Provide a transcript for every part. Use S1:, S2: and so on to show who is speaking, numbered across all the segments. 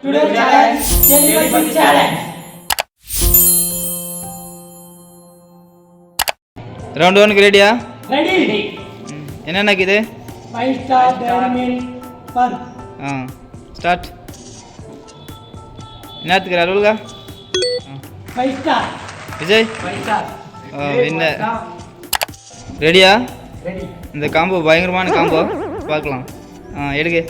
S1: Today's challenge, telepathy challenge.
S2: Round 1 ready?
S1: Ready?
S2: என்னென்ன இது?
S1: 5 star dairy milk per.
S2: Start. என்னத்துக்கு அருள்கா?
S1: 5 star.
S2: Vijay?
S1: 5 star.
S2: winner. ரெடியா?
S1: Ready.
S2: இந்த combo பயங்கரமான காம்போ பார்க்கலாம். எடுங்க.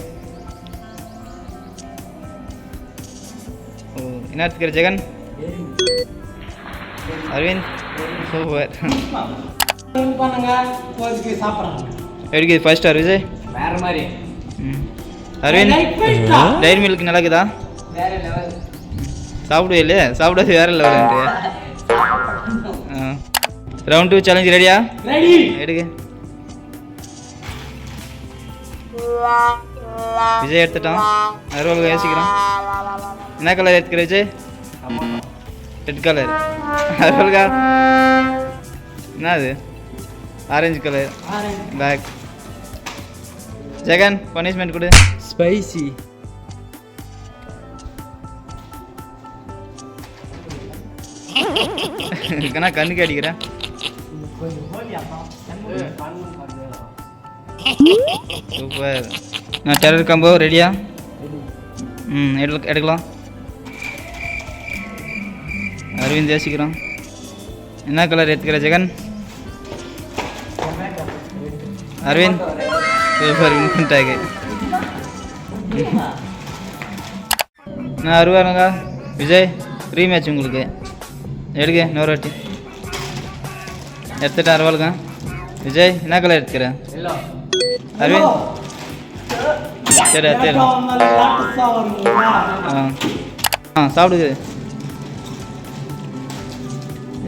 S2: என்னத்துக்கு ஜெகன்? அரவிந்த்? சூப்பர்.
S1: பண்ணுங்க போதுக்கு சாப்பிடுறாங்க.
S2: எடுங்க ஃபர்ஸ்ட் ஸ்டார் விஜய்.
S1: வேற மாதிரி.
S2: அரவிந்த் டைரி மில்க் நல்லாக்குதா?
S1: வேற லெவல்.
S2: சாப்பிடுவே இல்லையா? சாப்பிடாது வேற லெவல். ரவுண்ட் 2 சேலஞ்ச் ரெடியா?
S1: ரெடி.
S2: எடுங்க. விஜய் எடுத்துட்டான். அருள் யோசிக்கிறான். என்ன கலர் எடுத்துக்கிற விஜய்? Red colour. அருள்கா என்ன அது? Orange colour. பேக். ஜெகன் பனிஷ்மெண்ட் கொடு.
S3: ஸ்பைசி.
S2: நான் கண்ணுக்கு அடிக்கிறேன். சூப்பர். நான் டெரர் காம்போ ரெடியா? எடுக்கலாம். அரவிந்த் யோசிக்கிறோம். என்ன கலர் எடுத்துக்கிற ஜெகன்? அரவிந்த் சூப்பர் வின்ட்டாக. நான் அருவாருங்க. விஜய் ஃப்ரீ மேட்ச் உங்களுக்கு. எடுங்க இன்னொரு வாட்டி. எடுத்துட்டேன் அருவாளுங்க. விஜய் என்ன கலர் எடுத்துக்கிற? அரவிந்த் சரி எடுத்துடலாம். சாப்பிடுது.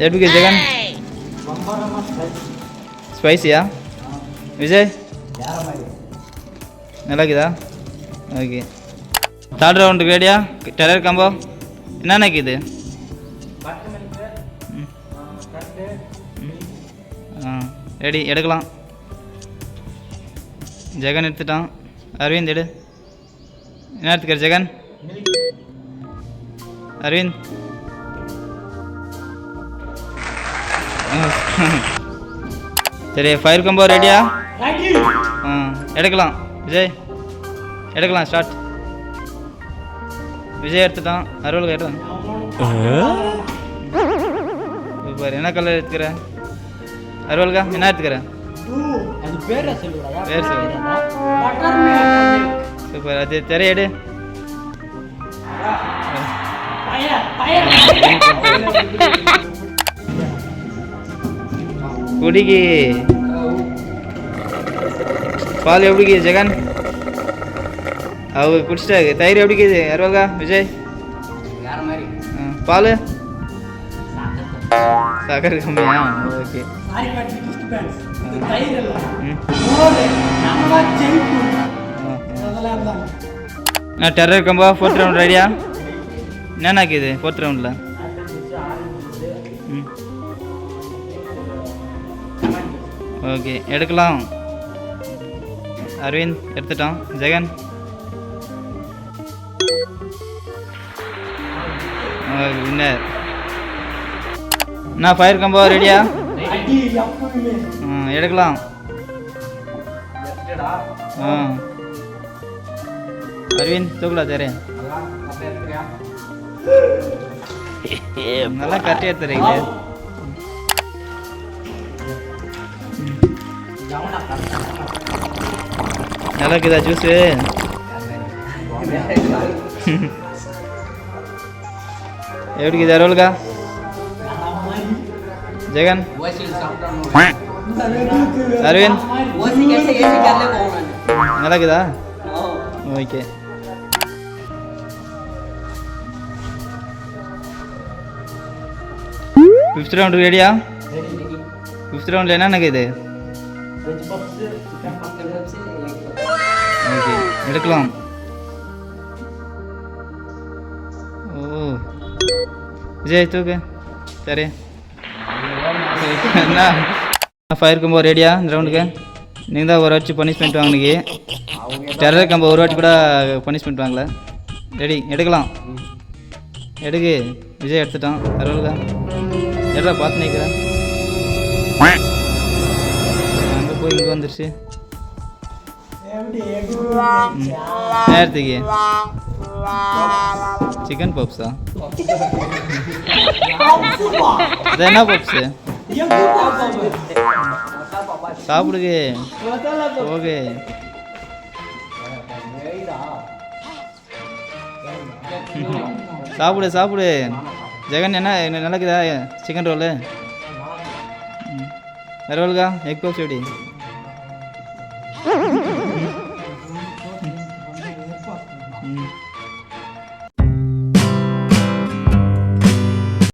S2: எப்படி ஜெகன்? ஸ்பைசியா? விஜய் நல்லாக்குதா? ஓகே. தேர்ட் ரவுண்டுக்கு ரெடியா? டெரர் காம்போ என்னென்ன இது? ரெடி எடுக்கலாம். ஜெகன் எடுத்துட்டான். அரவிந்த் எடு. என்ன எடுத்துக்கிற ஜெகன்? அரவிந்த் சரி ஃபயர் கம்போ ரெடியா? எடுக்கலாம். விஜய் எடுக்கலாம். ஸ்டார்ட். விஜய் எடுத்துட்டான். அருள் எடுத்தான். சூப்பர். என்ன கலர் எடுத்துக்கிற? அருள்கா என்ன எடுத்துக்கிற? பேர் சொல்லு. சூப்பர். அது தெரிய எடு. குடிக்கு பால் எப்படிக்கு ஜெகன்? அவங்க குடிச்சிட்டாங்க. தயிர் எப்படிக்குது அருவாக்கா? விஜய் பால் சக்கரை கம்மியா? ஓகே. நான் டெரர் கம்பா ஃபோர்த் ரவுண்ட் ரெடியா? என்னன்னாக்குது ஃபோர்த் ரவுண்டில்? ஓகே எடுக்கலாம். அரவிந்த் எடுத்துட்டான். ஜெகன் வின்னர். நான் ஃபயர் கம்போ ரெடியா? எடுக்கலாம். அரவிந்த் தூக்கலா தெரிய நல்லா கரெக்டாக எடுத்துறீங்க. நல்லா இருக்குதா ஜூஸு? எப்படி இது அருள்கா? ஜெகன் அரவிந்த் நல்லா இருக்குதா? ஓகே. ஃபிஃப்த் ரவுண்டு ரெடியா? ஃபிஃப்த் ரவுண்டில் என்னென்ன இது? ஓகே எடுக்கலாம். ஓ விஜய் தூக்கு. சரி என்ன ஃபயர் கம்போ ரெடியா இந்த ரவுண்டுக்கு? நீங்கள் தான் ஒரு வாட்டி பனிஷ்மெண்ட் வாங்கினீங்க. டெரர் கம்போ ஒரு வாட்டி கூட பனிஷ்மெண்ட் வாங்கல. ரெடி எடுக்கலாம். எடுக்கு. விஜய் எடுத்துட்டான். அறுவலுக்கா எடுறா பார்த்து நிற்கிறேன். அங்கே போய் இங்கே வந்துருச்சு நேரத்துக்கு. சிக்கன் பப்ஸா? இது என்ன பப்ஸு? சாப்பிடுங்க. ஓகே சாப்பிடு சாப்பிடு. ஜெகன் என்ன நடக்குதா சிக்கன் ரோலு? வேறு எக் பப்ஸ் எப்படி?